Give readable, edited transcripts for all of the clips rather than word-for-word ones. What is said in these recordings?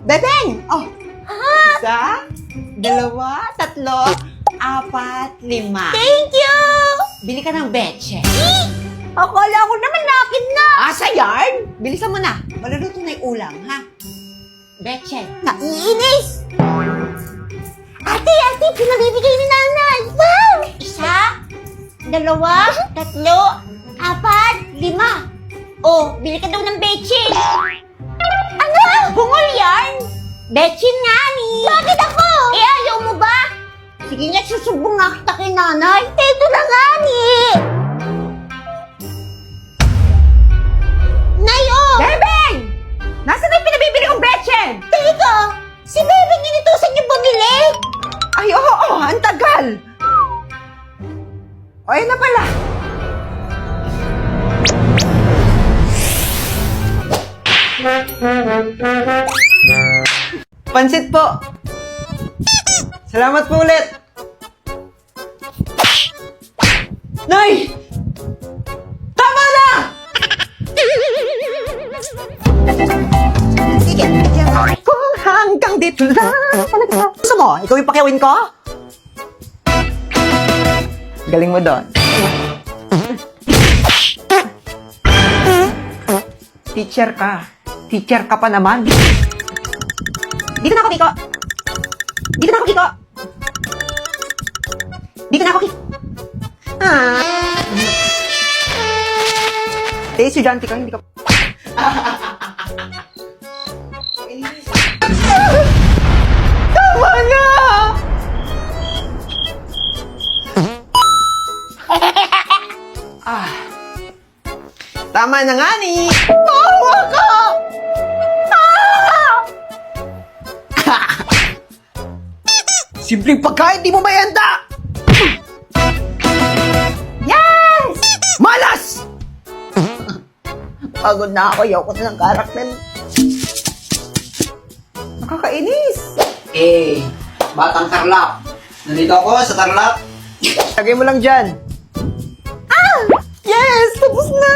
Bebeng! Oh! Isa, dalawa, tatlo, apat, lima. Thank you! Bili ka ng betche. Akala ko naman akin na. Sa yard? Bilisan mo na. Maluluto na yung ulam, ha? Betche. Naiinis! Ate, pinabibigay ni nanay. Wow! Isa, dalawa, tatlo, apat, lima. Oh, bili ka daw ng betchin. Ano? Bungol yan? Betchin nga ni. Bakit ako? Ayaw mo ba? Sige nga, susubong nga kita kay nanay. Ito na nga ni. Nay, oh! Bebeng! Nasaan na yung pinabibili kong betche? Teka, si Bebeng inutusan niyo bumili? Ay, oo, ang tagal. O, ayun na pala. Pansit po. Salamat po ulit. Nay! Tama na! Sige, kung hanggang dito lang. Gusto mo, ikaw yung pakiawin ko? Galing mo doon. Teacher ka. Teacher ka pa naman. Dito na ako, Kiko. Dito na ako, Kiko. Dito na ako, Kiko. Estudyante ka, hindi ka... Tama na! Tama na nga ni! Tawa ka! Simpleng pagkain, di mo mayanda! Yes! Malas! Pagod na ako, ayoko na ng karakter. Nakakainis. Batang Tarlac. Nandito ako sa Tarlac. Lagay mo lang dyan. Yes! Tapos na!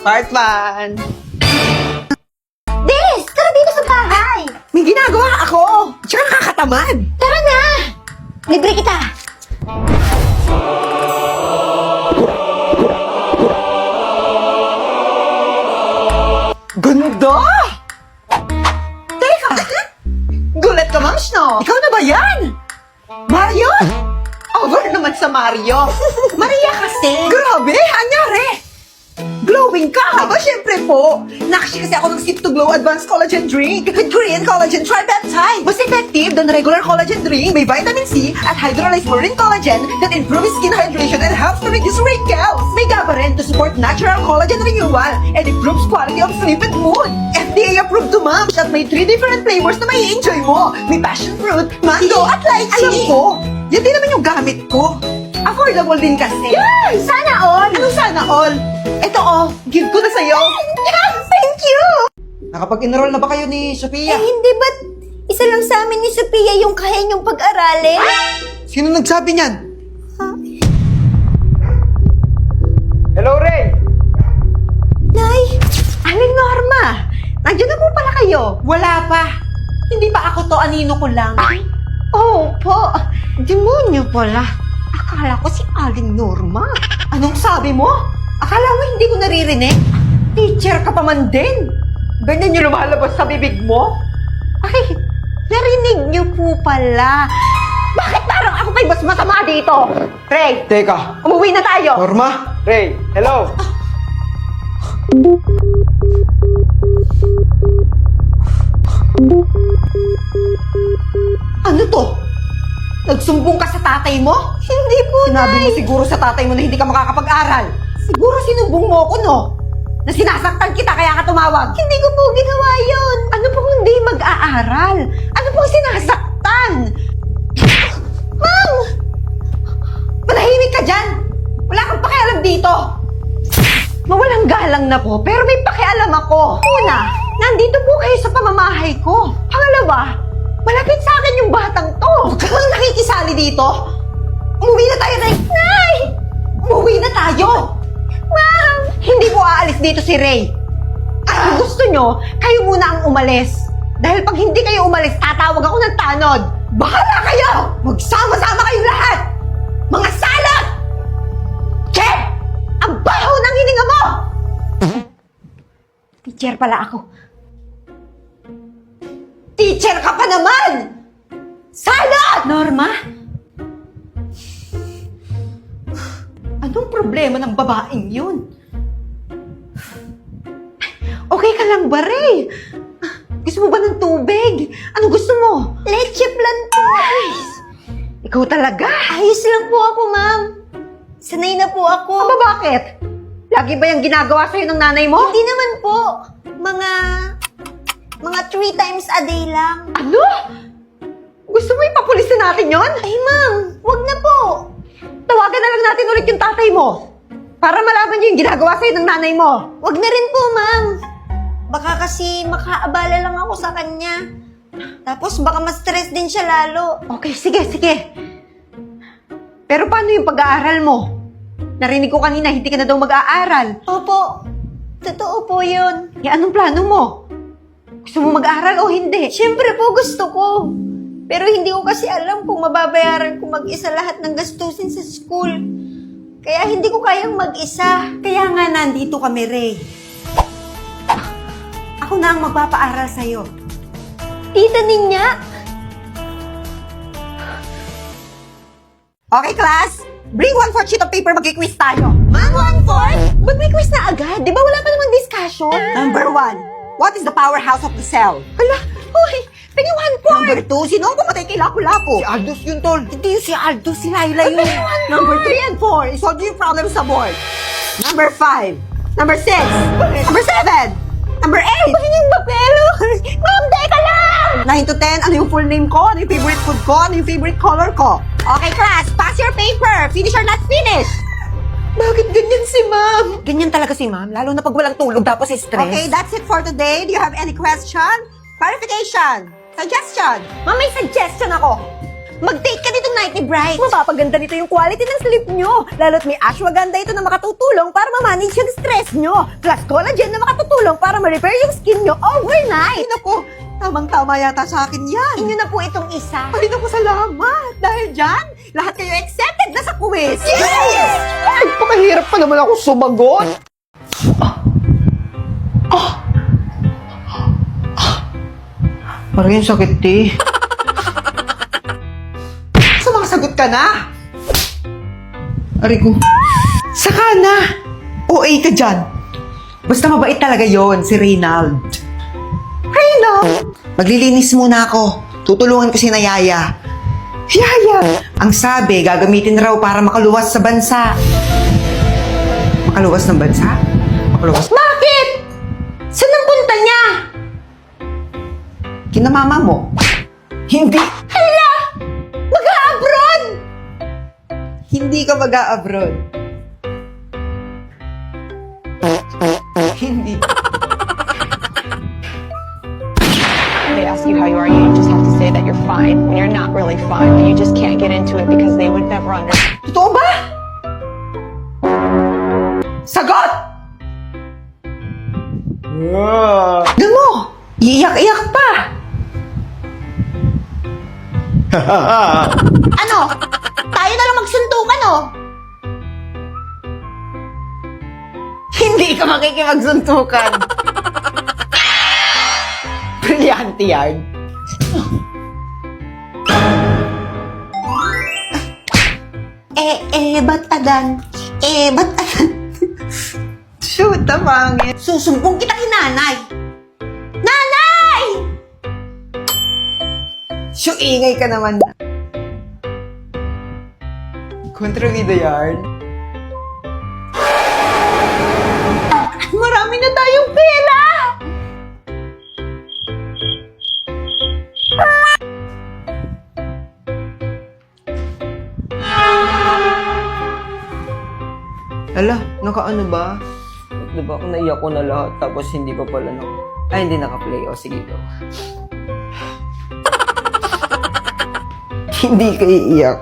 Part 1. Des, tara dito sa bahay. May ginagawa ako! Tsaka nakakatamad! Tara na! Libre kita. Ganda! Teka! Gulat ka, Ma'am Snow! Ikaw na ba yan? Mario? Over naman sa Mario! Maria kasi! Grabe! Anyari! Glowing ka! Aba, syempre po! Nakshi kasi ako ng Sip to Glow Advanced Collagen Drink with Korean Collagen Tripeptide! Mas effective than regular collagen drink. May vitamin C at hydrolyzed marine collagen that improves skin hydration and helps to reduce wrinkles. May GABA rin to support natural collagen renewal and improves quality of sleep and mood. FDA approved to moms at may 3 different flavors na may enjoy mo. May passion fruit, mango, at lychee. Alam ko, yan din naman yung gamit ko. Affordable din kasi. Yes! Sana all! Anong sana all? Ito give ko na sa'yo. Yes! Thank you! Nakapag-enroll na ba kayo ni Sophia? Hindi ba't isa lang sa amin ni Sophia yung kaya niyong pag-aralin? Sino nagsabi niyan? Hello, Ray! Nay! Aling Norma! Nandiyan na po pala kayo. Wala pa. Hindi pa ako to, anino ko lang. Oh, po. Demonyo pala. Akala ko si Aling Norma. Anong sabi mo? Akala mo hindi ko naririnig? Teacher ka pa man din. Ganyan yung lumalabas sa bibig mo? Ay, narinig niyo po pala. Bakit parang ako kay mas masama dito? Ray, Teka. umuwi na tayo. Norma? Ray, hello? Ano to? Nagsumbong ka sa tatay mo? Hindi po, Sinabi mo siguro sa tatay mo na hindi ka makakapag-aral. Siguro sinumbong mo ako, no? Na sinasaktan kita kaya ka tumawag. Hindi ko po ginawa yun. Ano pong hindi mag-aaral? Ano pong sinasaktan? Ma'am! Manahimik ka dyan! Wala kang pakialam dito! Mawalang galang na po, pero may pakialam ako. Una, nandito po kayo sa pamamahay ko. Pangalawa, malapit sa akin yung batang to. Huwag ka lang nakikisali dito. Umuwi na tayo, Ray. Nay! Umuwi na tayo. Ma'am! Hindi po aalis dito si Ray. At kung gusto nyo, kayo muna ang umalis. Dahil pag hindi kayo umalis, tatawag ako ng tanod. Bahala kayo! Magsama-sama kayong lahat! Mga salot! Chen! Ang baho ng hininga mo! Teacher pala ako. Teacher ka pa naman! Salot! Norma? Anong problema ng babaeng yun? Okay ka lang ba, Ray? Gusto mo ba ng tubig? Ano gusto mo? Leche plan po. Ikaw talaga? Ayos lang po ako, ma'am. Sanay na po ako. Aba, bakit? Lagi ba yung ginagawa sa'yo ng nanay mo? Hindi naman po. Mga 3 times a day lang. Ano? Gusto mo ipapulisin natin yon? Ay, ma'am, wag na po. Tawagan na lang natin ulit yung tatay mo. Para malaman niyo yung ginagawa sa'yo ng nanay mo. Wag na rin po, ma'am. Baka kasi makaabala lang ako sa kanya. Tapos baka ma-stress din siya lalo. Okay, sige. Pero paano yung pag-aaral mo? Narinig ko kanina, hindi ka na daw mag-aaral. Opo, totoo po yun. Eh, anong plano mo? Gusto mo mag-aaral o hindi? Siyempre po gusto ko. Pero hindi ko kasi alam kung mababayaran ko mag-isa lahat ng gastusin sa school. Kaya hindi ko kayang mag-isa. Kaya nga nandito kami, Ray. Ako na ang magpapaaral sa'yo. Tita Ninya? Okay, class? Bring 1/4 sheet of paper, mag-quiz tayo. Ma'am, 1/4? Ba't may quiz na agad? Di ba wala pa namang discussion? Number 1, what is the powerhouse of the cell? Hala, uy, pwede 1/4. Number 2, sino ang pumatay kay Lapu-Lapu? Si Aldous yun, tol. Hindi yun si Aldous, si Laila yun. Number 3 and 4, isolve yung problem sa board. Number 5, number 6, number 7, number 8. Pahingin ba, pero? Ma'am, teka lang! 9 to 10, ano yung full name ko? Ano yung favorite food ko? Ano yung favorite color ko? Okay, class, pass your paper. Finish or not finish? Bakit ganyan si ma'am? Ganyan talaga si ma'am, lalo na pag walang tulog tapos stress. Okay, that's it for today. Do you have any question? Clarification? Suggestion? Ma'am, may suggestion ako. Mag-take ka dito Nighty Bright. Mapapaganda nito yung quality ng sleep nyo. Lalo't may ashwagandha ito na makatutulong para ma-manage yung stress nyo. Plus collagen na makatutulong para ma-repair yung skin nyo overnight. Ay, naku, tamang-tama yata sa akin yan. Inyo na po itong isa. Ay, naku, salamat. Dahil dyan, lahat kayo accepted na sa quiz. Yes! Nagpakahirap pa naman ako sumagot. Parang yung sakit, eh. Sumasagot ka na. Aray ko. Saka na. OA ka dyan. Basta mabait talaga yon si Reynald. Reynald? Maglilinis muna ako. Tutulungan ko si Nayaya. Yaya. Ang sabi, gagamitin raw para makaluwas sa bansa. Makaluwas ng bansa? Makaluwas? Bakit? Saan ang punta niya? Kina mama mo. Hindi. Hala! Mag-a-abroad! Hindi ka mag-a-abroad. Hindi. They ask you how you are, you just have to say that you're fine when you're not really fine, but you just can't get into it because they would never understand. Totoo ba? Sagot! Tignan mo! Iiyak-iyak pa! Ano? Tayo na lang magsuntukan, oh. Hindi ka makikipagsuntukan. Brilyante yan. Ba't adan? Ba't adan? Shoot, pangit. Susumbong kita kay nanay. Nanay! Shoo, ingay ka naman. Kontrabida yarn. Marami na tayong pera! Ala, nakaano ba? Diba ako naiyak ko na lahat tapos hindi pa pala Ay, hindi naka-play. O, sige go. Hindi ka iiyak.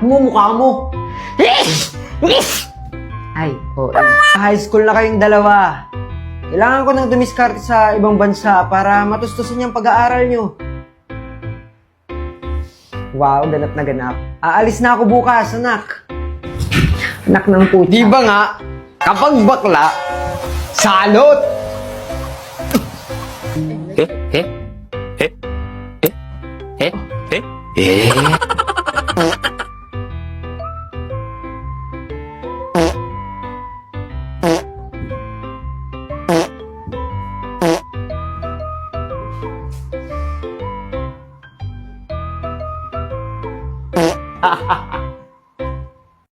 mo, mukha mo. Ay, oo. High school na kayong dalawa. Kailangan ko nang dumiskarte sa ibang bansa para matustusin yung pag-aaral nyo. Wow, ganap na ganap. Aalis na ako bukas, anak. Anak ng puta. Di ba nga, kapag bakla, salot! eh, eh, eh, eh, eh, eh, eh.